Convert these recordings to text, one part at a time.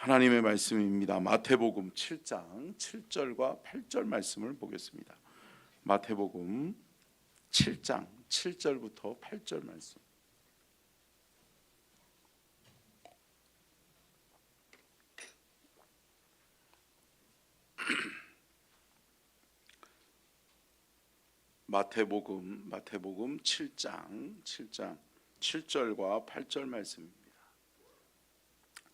하나님의 말씀입니다. 마태복음 7장 7절과 8절 말씀을 보겠습니다. 마태복음 7장 7절부터 8절 말씀. 마태복음 7장 7절과 8절 말씀입니다.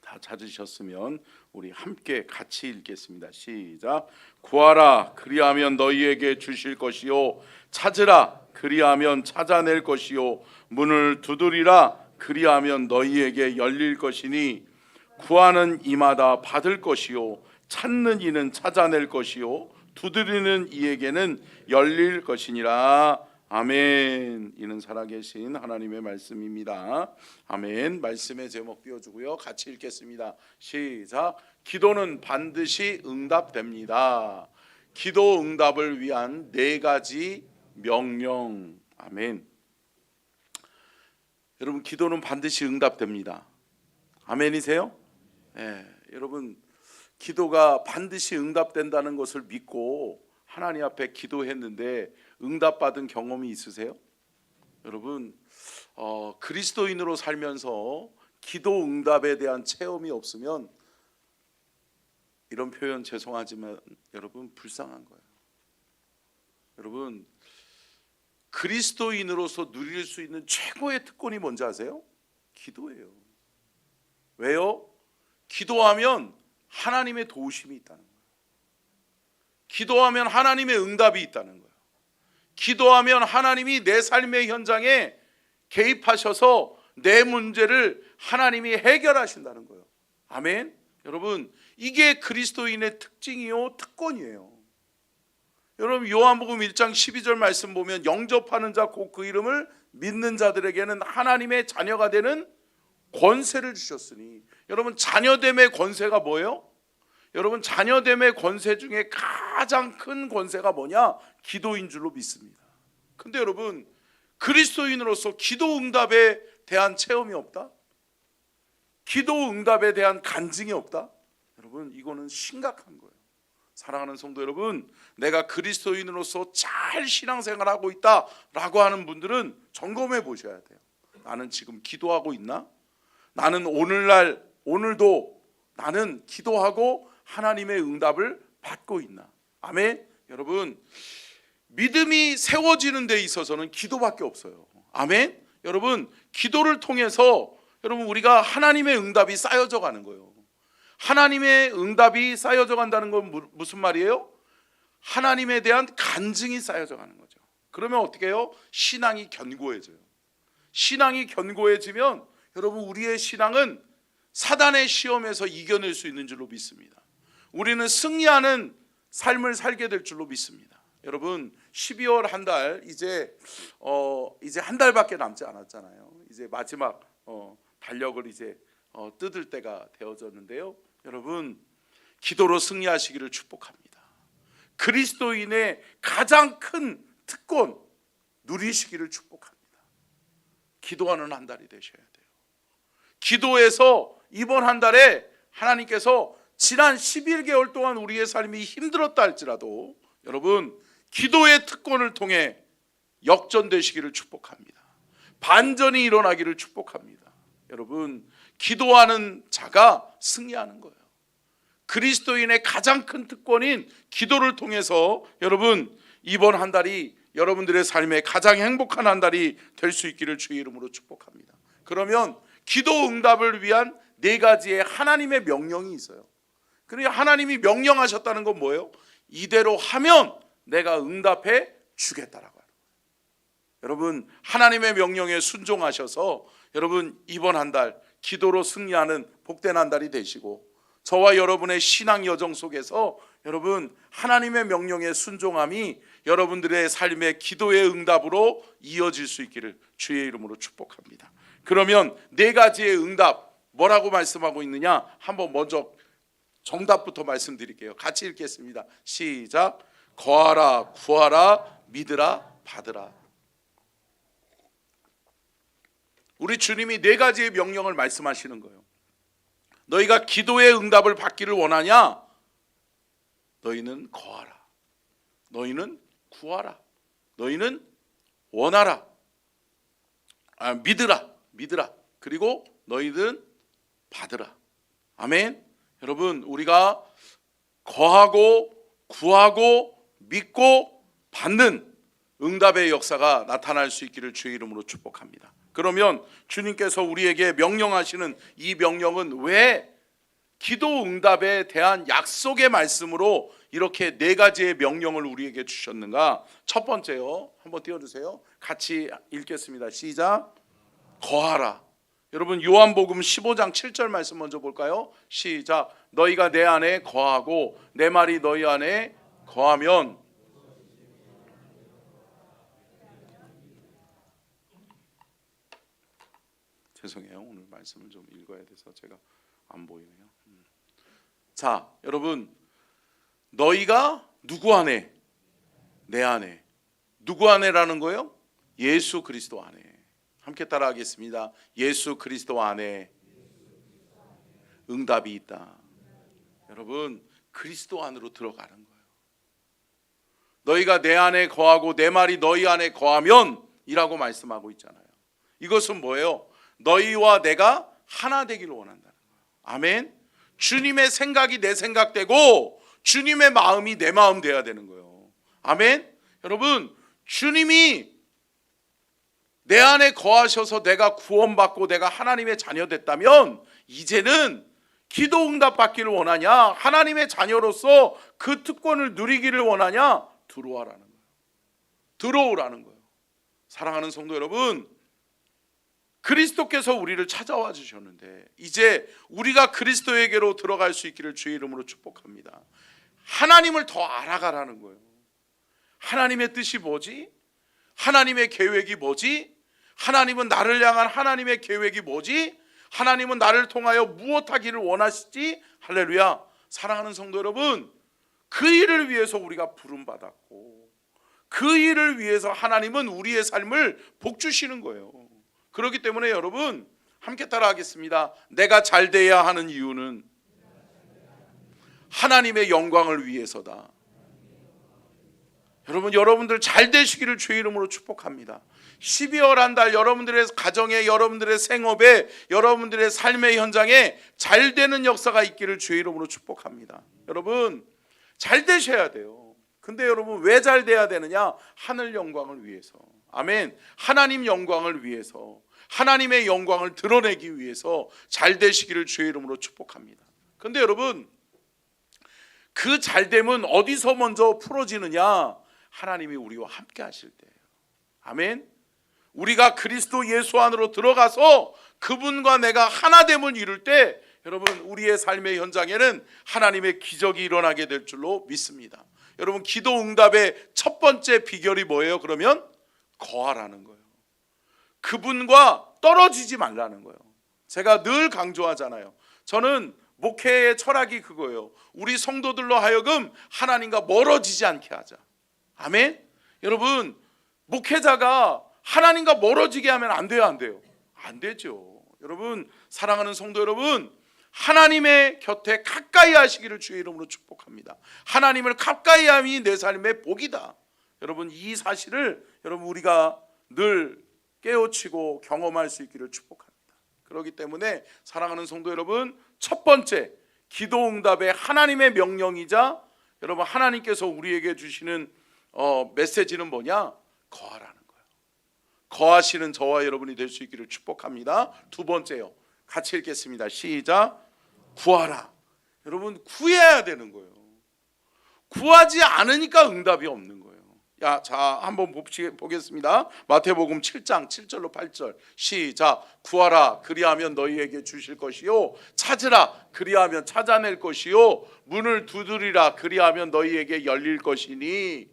다 찾으셨으면 우리 함께 같이 읽겠습니다. 시작. 구하라 그리하면 너희에게 주실 것이요, 찾으라 그리하면 찾아낼 것이요, 문을 두드리라 그리하면 너희에게 열릴 것이니 구하는 이마다 받을 것이요, 찾는 이는 찾아낼 것이요, 두드리는 이에게는 열릴 것이니라. 아멘. 이는 살아계신 하나님의 말씀입니다. 아멘. 말씀의 제목 띄워주고요, 같이 읽겠습니다. 시작. 기도는 반드시 응답됩니다. 기도 응답을 위한 4가지 명령. 아멘. 여러분, 기도는 반드시 응답됩니다. 아멘이세요? 네, 여러분, 기도가 반드시 응답된다는 것을 믿고 하나님 앞에 기도했는데 응답받은 경험이 있으세요? 여러분, 그리스도인으로 살면서 기도 응답에 대한 체험이 없으면, 이런 표현 죄송하지만 여러분 불쌍한 거예요. 여러분, 그리스도인으로서 누릴 수 있는 최고의 특권이 뭔지 아세요? 기도예요. 왜요? 기도하면 하나님의 도우심이 있다는 거예요. 기도하면 하나님의 응답이 있다는 거예요. 기도하면 하나님이 내 삶의 현장에 개입하셔서 내 문제를 하나님이 해결하신다는 거예요. 아멘. 여러분, 이게 그리스도인의 특징이요, 특권이에요. 여러분, 요한복음 1장 12절 말씀 보면 영접하는 자 곧 그 이름을 믿는 자들에게는 하나님의 자녀가 되는 권세를 주셨으니, 여러분, 자녀됨의 권세가 뭐예요? 여러분, 자녀됨의 권세 중에 가장 큰 권세가 뭐냐? 기도인 줄로 믿습니다. 근데 여러분, 그리스도인으로서 기도 응답에 대한 체험이 없다? 기도 응답에 대한 간증이 없다? 여러분, 이거는 심각한 거예요. 사랑하는 성도 여러분, 내가 그리스도인으로서 잘 신앙생활하고 있다라고 하는 분들은 점검해 보셔야 돼요. 나는 지금 기도하고 있나? 나는 오늘도 나는 기도하고 하나님의 응답을 받고 있나? 아멘. 여러분, 믿음이 세워지는 데 있어서는 기도밖에 없어요. 아멘. 여러분, 기도를 통해서 여러분 우리가 하나님의 응답이 쌓여져 가는 거예요. 하나님의 응답이 쌓여져 간다는 건 무슨 말이에요? 하나님에 대한 간증이 쌓여져 가는 거죠. 그러면 어떻게 해요? 신앙이 견고해져요. 신앙이 견고해지면 여러분, 우리의 신앙은 사단의 시험에서 이겨낼 수 있는 줄로 믿습니다. 우리는 승리하는 삶을 살게 될 줄로 믿습니다. 여러분, 12월 한 달, 이제 한 달밖에 남지 않았잖아요. 이제 마지막 달력을 이제 뜯을 때가 되어졌는데요. 여러분, 기도로 승리하시기를 축복합니다. 그리스도인의 가장 큰 특권 누리시기를 축복합니다. 기도하는 한 달이 되셔야 돼요. 기도에서 이번 한 달에 하나님께서 지난 11개월 동안 우리의 삶이 힘들었다 할지라도 여러분, 기도의 특권을 통해 역전되시기를 축복합니다. 반전이 일어나기를 축복합니다. 여러분, 기도하는 자가 승리하는 거예요. 그리스도인의 가장 큰 특권인 기도를 통해서 여러분, 이번 한 달이 여러분들의 삶에 가장 행복한 한 달이 될 수 있기를 주의 이름으로 축복합니다. 그러면 기도 응답을 위한 4가지의 하나님의 명령이 있어요. 그러니 하나님이 명령하셨다는 건 뭐예요? 이대로 하면 내가 응답해 주겠다라고 하는 거예요. 여러분, 하나님의 명령에 순종하셔서 여러분, 이번 한 달 기도로 승리하는 복된 한 달이 되시고, 저와 여러분의 신앙 여정 속에서 여러분, 하나님의 명령에 순종함이 여러분들의 삶의 기도의 응답으로 이어질 수 있기를 주의 이름으로 축복합니다. 그러면 4가지의 응답 뭐라고 말씀하고 있느냐? 한번 먼저 정답부터 말씀드릴게요. 같이 읽겠습니다. 시작. 거하라, 구하라, 믿으라, 받으라. 우리 주님이 4가지의 명령을 말씀하시는 거예요. 너희가 기도의 응답을 받기를 원하냐? 너희는 거하라. 너희는 구하라. 너희는 원하라. 믿으라. 그리고 너희들은 받으라. 아멘. 여러분, 우리가 거하고 구하고 믿고 받는 응답의 역사가 나타날 수 있기를 주의 이름으로 축복합니다. 그러면 주님께서 우리에게 명령하시는 이 명령은 왜 기도 응답에 대한 약속의 말씀으로 이렇게 네 가지의 명령을 우리에게 주셨는가? 첫 번째요, 한번 띄워주세요. 같이 읽겠습니다. 시작. 거하라. 여러분, 요한복음 15장 7절 말씀 먼저 볼까요? 시작. 너희가 내 안에 거하고 내 말이 너희 안에 거하면. 죄송해요, 오늘 말씀을 좀 읽어야 돼서 제가 안 보이네요. 자, 여러분, 너희가 누구 안에? 내 안에. 누구 안에라는 거예요? 예수 그리스도 안에. 함께 따라하겠습니다. 예수 그리스도 안에 응답이 있다. 여러분, 그리스도 안으로 들어가는 거예요. 너희가 내 안에 거하고 내 말이 너희 안에 거하면 이라고 말씀하고 있잖아요. 이것은 뭐예요? 너희와 내가 하나 되기를 원한다는 거예요. 아멘. 주님의 생각이 내 생각 되고 주님의 마음이 내 마음 돼야 되는 거예요. 아멘. 여러분, 주님이 내 안에 거하셔서 내가 구원받고 내가 하나님의 자녀 됐다면 이제는 기도 응답 받기를 원하냐? 하나님의 자녀로서 그 특권을 누리기를 원하냐? 들어와라는 거예요. 들어오라는 거예요. 사랑하는 성도 여러분, 그리스도께서 우리를 찾아와 주셨는데 이제 우리가 그리스도에게로 들어갈 수 있기를 주의 이름으로 축복합니다. 하나님을 더 알아가라는 거예요. 하나님의 뜻이 뭐지? 하나님의 계획이 뭐지? 하나님은 나를 향한 하나님의 계획이 뭐지? 하나님은 나를 통하여 무엇하기를 원하시지? 할렐루야. 사랑하는 성도 여러분, 그 일을 위해서 우리가 부름받았고 그 일을 위해서 하나님은 우리의 삶을 복주시는 거예요. 그렇기 때문에 여러분, 함께 따라하겠습니다. 내가 잘 돼야 하는 이유는 하나님의 영광을 위해서다. 여러분, 여러분들 잘 되시기를 주의 이름으로 축복합니다. 12월 한 달 여러분들의 가정에, 여러분들의 생업에, 여러분들의 삶의 현장에 잘 되는 역사가 있기를 주의 이름으로 축복합니다. 여러분, 잘 되셔야 돼요. 근데 여러분, 왜 잘 돼야 되느냐? 하늘 영광을 위해서. 아멘. 하나님 영광을 위해서, 하나님의 영광을 드러내기 위해서 잘 되시기를 주의 이름으로 축복합니다. 근데 여러분, 그 잘됨은 어디서 먼저 풀어지느냐? 하나님이 우리와 함께 하실 때예요. 아멘. 우리가 그리스도 예수 안으로 들어가서 그분과 내가 하나됨을 이룰 때 여러분, 우리의 삶의 현장에는 하나님의 기적이 일어나게 될 줄로 믿습니다. 여러분, 기도 응답의 첫 번째 비결이 뭐예요? 그러면 거하라는 거예요. 그분과 떨어지지 말라는 거예요. 제가 늘 강조하잖아요. 저는 목회의 철학이 그거예요. 우리 성도들로 하여금 하나님과 멀어지지 않게 하자. 아멘. 여러분, 목회자가 하나님과 멀어지게 하면 안 돼요, 안 돼요? 안 되죠. 여러분, 사랑하는 성도 여러분, 하나님의 곁에 가까이 하시기를 주의 이름으로 축복합니다. 하나님을 가까이 함이 내 삶의 복이다. 여러분, 이 사실을 여러분 우리가 늘 깨우치고 경험할 수 있기를 축복합니다. 그렇기 때문에 사랑하는 성도 여러분, 첫 번째 기도 응답의 하나님의 명령이자 여러분 하나님께서 우리에게 주시는 메시지는 뭐냐? 거하라는 거예요. 거하시는 저와 여러분이 될 수 있기를 축복합니다. 두 번째요, 같이 읽겠습니다. 시작. 구하라. 여러분, 구해야 되는 거예요. 구하지 않으니까 응답이 없는 거예요. 자, 한번 보겠습니다. 마태복음 7장 7절로 8절. 시작. 구하라, 그리하면 너희에게 주실 것이요, 찾으라, 그리하면 찾아낼 것이요, 문을 두드리라, 그리하면 너희에게 열릴 것이니,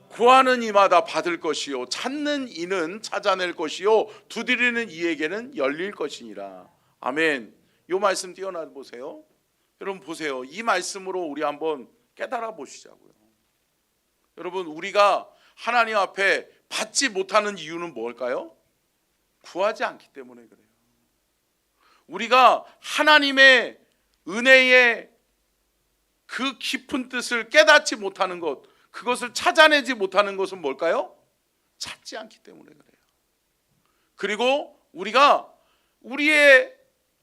구하는 이마다 받을 것이요, 찾는 이는 찾아낼 것이요, 두드리는 이에게는 열릴 것이니라. 아멘. 이 말씀 띄어놔 보세요. 여러분 보세요. 이 말씀으로 우리 한번 깨달아 보시자고요. 여러분, 우리가 하나님 앞에 받지 못하는 이유는 뭘까요? 구하지 않기 때문에 그래요. 우리가 하나님의 은혜의 그 깊은 뜻을 깨닫지 못하는 것, 그것을 찾아내지 못하는 것은 뭘까요? 찾지 않기 때문에 그래요. 그리고 우리가 우리의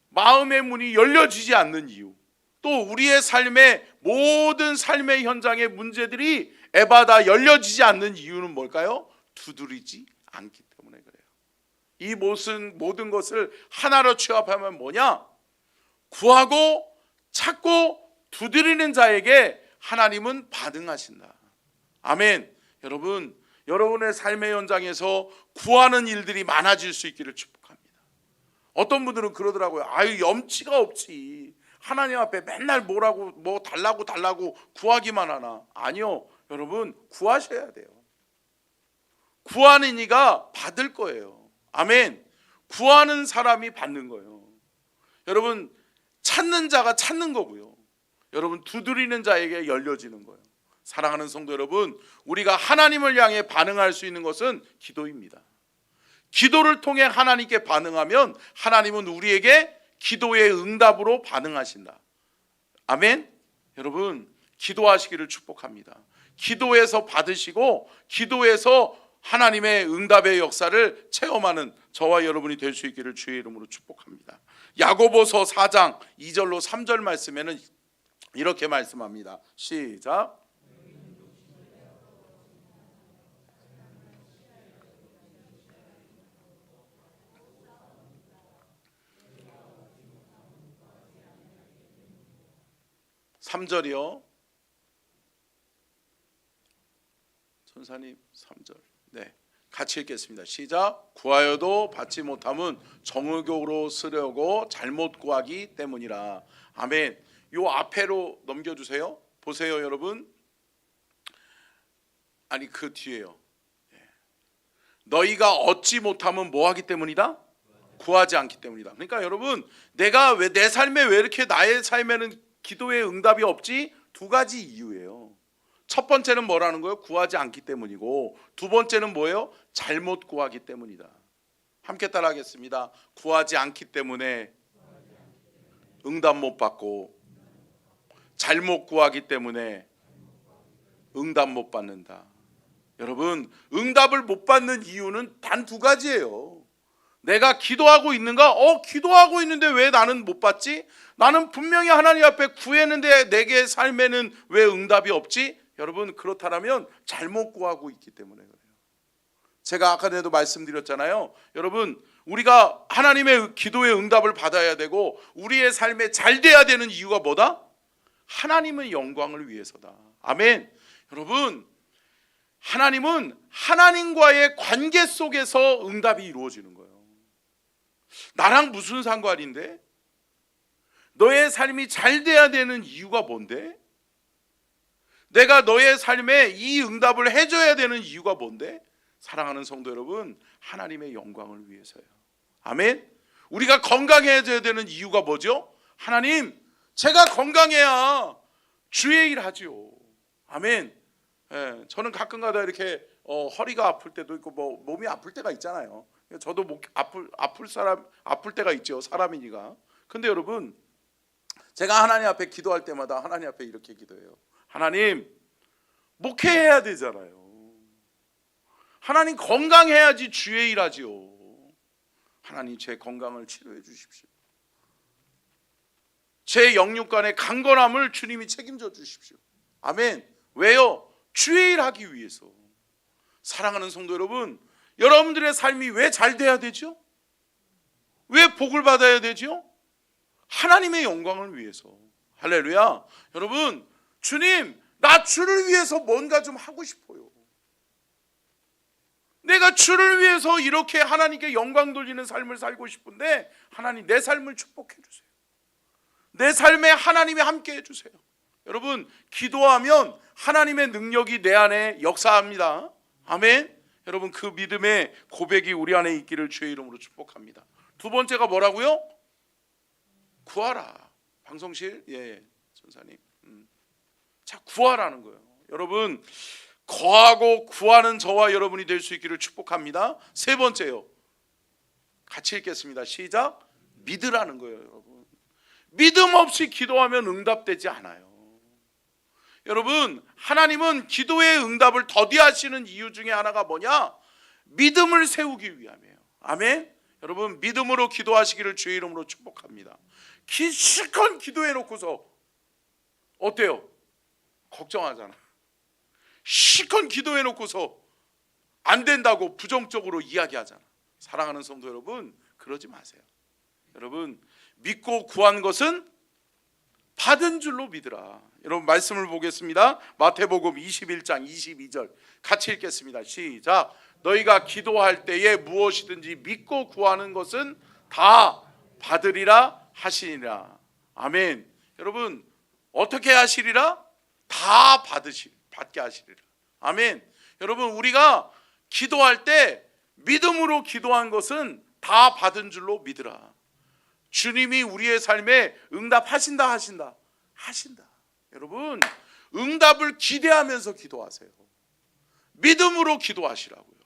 마음의 문이 열려지지 않는 이유, 또 우리의 삶의 모든 삶의 현장의 문제들이 에바다 열려지지 않는 이유는 뭘까요? 두드리지 않기 때문에 그래요. 이 모든 것을 하나로 취합하면 뭐냐? 구하고 찾고 두드리는 자에게 하나님은 반응하신다. 아멘. 여러분, 여러분의 삶의 현장에서 구하는 일들이 많아질 수 있기를 축복합니다. 어떤 분들은 그러더라고요. 아유, 염치가 없지. 하나님 앞에 맨날 뭐라고 뭐 달라고 구하기만 하나. 아니요. 여러분, 구하셔야 돼요. 구하는 이가 받을 거예요. 아멘. 구하는 사람이 받는 거예요. 여러분, 찾는 자가 찾는 거고요. 여러분, 두드리는 자에게 열려지는 거예요. 사랑하는 성도 여러분, 우리가 하나님을 향해 반응할 수 있는 것은 기도입니다. 기도를 통해 하나님께 반응하면 하나님은 우리에게 기도의 응답으로 반응하신다. 아멘. 여러분, 기도하시기를 축복합니다. 기도에서 받으시고 기도에서 하나님의 응답의 역사를 체험하는 저와 여러분이 될 수 있기를 주의 이름으로 축복합니다. 야고보서 4장 2절로 3절 말씀에는 이렇게 말씀합니다. 시작. (3절이요) 전사님 3절. 네, 같이 읽겠습니다. 시작. 구하여도 받지 못함은 정욕으로 쓰려고 잘못 구하기 때문이라. 아멘. 요 앞에로 넘겨주세요. 보세요 여러분. 아니 그 뒤에요. 너희가 얻지 못함은 뭐하기 때문이다? 구하지 않기 때문이다. 그러니까 여러분, 내가 왜 내 삶에 왜 이렇게 나의 삶에는 기도의 응답이 없지? 두 가지 이유예요. 첫 번째는 뭐라는 거예요? 구하지 않기 때문이고, 두 번째는 뭐예요? 잘못 구하기 때문이다. 함께 따라하겠습니다. 구하지 않기 때문에 응답 못 받고, 잘못 구하기 때문에 응답 못 받는다. 여러분, 응답을 못 받는 이유는 단 두 가지예요. 내가 기도하고 있는가? 기도하고 있는데 왜 나는 못 받지? 나는 분명히 하나님 앞에 구했는데 내게 삶에는 왜 응답이 없지? 여러분, 그렇다면 잘못 구하고 있기 때문에 그래요. 제가 아까도 말씀드렸잖아요. 여러분, 우리가 하나님의 기도의 응답을 받아야 되고 우리의 삶에 잘 돼야 되는 이유가 뭐다? 하나님의 영광을 위해서다. 아멘. 여러분, 하나님은 하나님과의 관계 속에서 응답이 이루어지는 거예요. 나랑 무슨 상관인데? 너의 삶이 잘 돼야 되는 이유가 뭔데? 내가 너의 삶에 이 응답을 해줘야 되는 이유가 뭔데? 사랑하는 성도 여러분, 하나님의 영광을 위해서요. 아멘. 우리가 건강해져야 되는 이유가 뭐죠? 하나님, 제가 건강해야 주의 일 하죠. 아멘. 저는 가끔가다 이렇게 허리가 아플 때도 있고 뭐 몸이 아플 때가 있잖아요. 저도 목 아플 때가 있죠. 사람이니까. 근데 여러분, 제가 하나님 앞에 기도할 때마다 하나님 앞에 이렇게 기도해요. 하나님, 목회해야 되잖아요. 하나님, 건강해야지 주의 일 하지요. 하나님, 제 건강을 치료해 주십시오. 제 영육간의 강건함을 주님이 책임져 주십시오. 아멘. 왜요? 주의 일 하기 위해서. 사랑하는 성도 여러분, 여러분들의 삶이 왜 잘 돼야 되죠? 왜 복을 받아야 되죠? 하나님의 영광을 위해서. 할렐루야. 여러분, 주님, 나 주를 위해서 뭔가 좀 하고 싶어요. 내가 주를 위해서 이렇게 하나님께 영광 돌리는 삶을 살고 싶은데, 하나님, 내 삶을 축복해 주세요. 내 삶에 하나님이 함께 해주세요. 여러분, 기도하면 하나님의 능력이 내 안에 역사합니다. 아멘. 여러분, 그 믿음의 고백이 우리 안에 있기를 주의 이름으로 축복합니다. 두 번째가 뭐라고요? 구하라. 방송실, 전사님. 자, 구하라는 거예요. 여러분, 거하고 구하는 저와 여러분이 될 수 있기를 축복합니다. 세 번째요. 같이 읽겠습니다. 시작. 믿으라는 거예요, 여러분. 믿음 없이 기도하면 응답되지 않아요. 여러분, 하나님은 기도의 응답을 더디하시는 이유 중에 하나가 뭐냐? 믿음을 세우기 위함이에요. 아멘. 여러분, 믿음으로 기도하시기를 주의 이름으로 축복합니다. 실컷 기도해 놓고서 어때요? 걱정하잖아. 실컷 기도해 놓고서 안 된다고 부정적으로 이야기하잖아. 사랑하는 성도 여러분, 그러지 마세요. 여러분, 믿고 구한 것은 받은 줄로 믿으라. 여러분, 말씀을 보겠습니다. 마태복음 21장 22절 같이 읽겠습니다. 시작. 너희가 기도할 때에 무엇이든지 믿고 구하는 것은 다 받으리라 하시니라. 아멘. 여러분, 어떻게 하시리라? 다 받게 하시리라. 아멘. 여러분, 우리가 기도할 때 믿음으로 기도한 것은 다 받은 줄로 믿으라. 주님이 우리의 삶에 응답하신다 하신다. 여러분, 응답을 기대하면서 기도하세요. 믿음으로 기도하시라고요.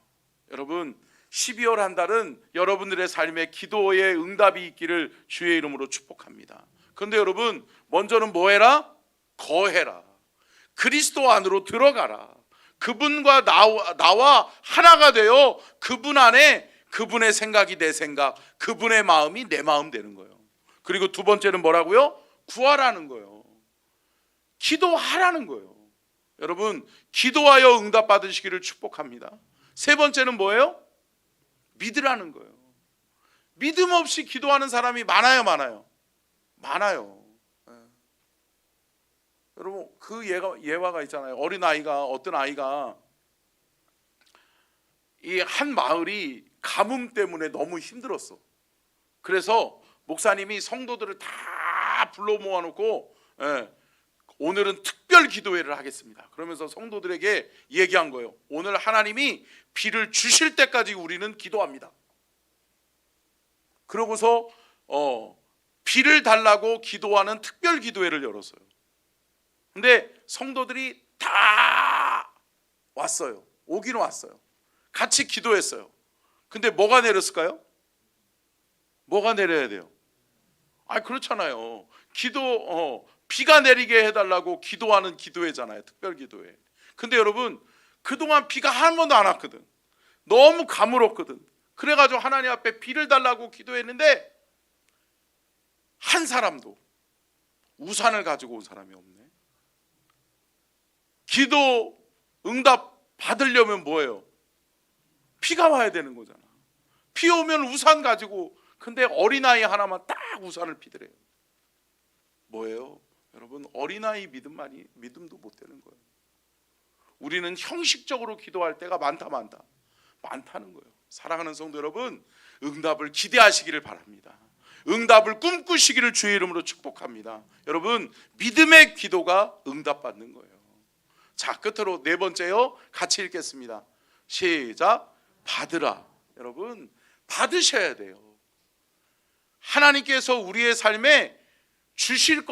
여러분, 12월 한 달은 여러분들의 삶에 기도의 응답이 있기를 주의 이름으로 축복합니다. 그런데 여러분, 먼저는 뭐 해라? 거해라. 그리스도 안으로 들어가라. 그분과 나와 하나가 되어 그분 안에 그분의 생각이 내 생각, 그분의 마음이 내 마음 되는 거예요. 그리고 두 번째는 뭐라고요? 구하라는 거예요. 기도하라는 거예요. 여러분, 기도하여 응답 받으시기를 축복합니다. 세 번째는 뭐예요? 믿으라는 거예요. 믿음 없이 기도하는 사람이 많아요. 여러분, 그 예화가 있잖아요. 어떤 아이가 이 한 마을이 가뭄 때문에 너무 힘들었어. 그래서 목사님이 성도들을 다 불러 모아놓고 오늘은 특별 기도회를 하겠습니다. 그러면서 성도들에게 얘기한 거예요. 오늘 하나님이 비를 주실 때까지 우리는 기도합니다. 그러고서 비를 달라고 기도하는 특별 기도회를 열었어요. 근데 성도들이 다 왔어요. 오긴 왔어요. 같이 기도했어요. 근데 뭐가 내렸을까요? 뭐가 내려야 돼요? 그렇잖아요. 비가 내리게 해달라고 기도하는 기도회잖아요. 특별 기도회. 근데 여러분, 그동안 비가 한 번도 안 왔거든. 너무 가물었거든. 그래가지고 하나님 앞에 비를 달라고 기도했는데 한 사람도 우산을 가지고 온 사람이 없네. 기도 응답 받으려면 뭐예요? 비가 와야 되는 거잖아. 비 오면 우산 가지고, 근데 어린아이 하나만 딱 우산을 피더래요. 뭐예요? 여러분, 어린아이 믿음도 못 되는 거예요. 우리는 형식적으로 기도할 때가 많다는 거예요. 사랑하는 성도 여러분, 응답을 기대하시기를 바랍니다. 응답을 꿈꾸시기를 주의 이름으로 축복합니다. 여러분, 믿음의 기도가 응답받는 거예요. 자, 끝으로 네 번째요. 같이 읽겠습니다. 시작. 받으라. 여러분, 받으셔야 돼요. 하나님께서 우리의 삶에 주시는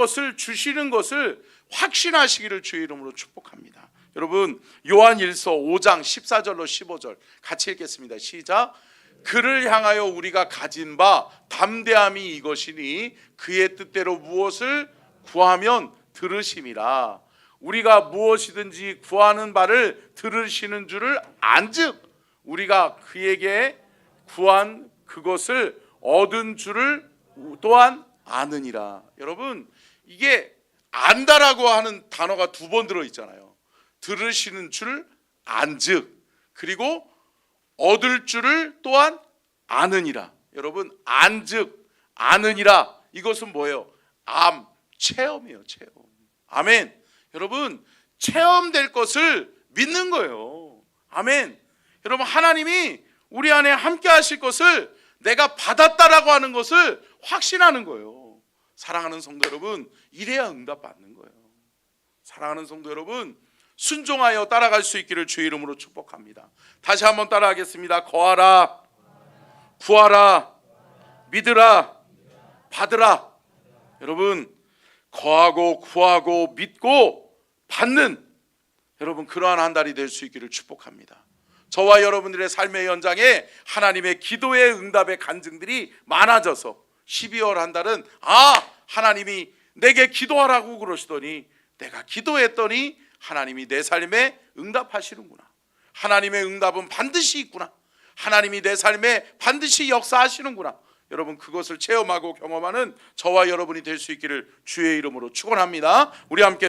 것을 확신하시기를 주의 이름으로 축복합니다. 여러분, 요한일서 5장 14절로 15절 같이 읽겠습니다. 시작. 그를 향하여 우리가 가진 바 담대함이 이것이니 그의 뜻대로 무엇을 구하면 들으심이라. 우리가 무엇이든지 구하는 바를 들으시는 줄을 안즉 우리가 그에게 구한 그것을 얻은 줄을 또한 아느니라. 여러분, 이게 안다라고 하는 단어가 두 번 들어있잖아요. 들으시는 줄 안즉, 그리고 얻을 줄을 또한 아느니라. 여러분, 안즉 아느니라, 이것은 뭐예요? 체험이에요. 체험. 아멘. 여러분, 체험될 것을 믿는 거예요. 아멘. 여러분, 하나님이 우리 안에 함께 하실 것을 내가 받았다라고 하는 것을 확신하는 거예요. 사랑하는 성도 여러분, 이래야 응답 받는 거예요. 사랑하는 성도 여러분, 순종하여 따라갈 수 있기를 주의 이름으로 축복합니다. 다시 한번 따라하겠습니다. 거하라, 구하라, 믿으라, 받으라. 여러분, 거하고 구하고 믿고 받는 여러분, 그러한 한 달이 될 수 있기를 축복합니다. 저와 여러분들의 삶의 현장에 하나님의 기도의 응답의 간증들이 많아져서 12월 한 달은 하나님이 내게 기도하라고 그러시더니 내가 기도했더니 하나님이 내 삶에 응답하시는구나. 하나님의 응답은 반드시 있구나. 하나님이 내 삶에 반드시 역사하시는구나. 여러분, 그것을 체험하고 경험하는 저와 여러분이 될 수 있기를 주의 이름으로 축원합니다. 우리 함께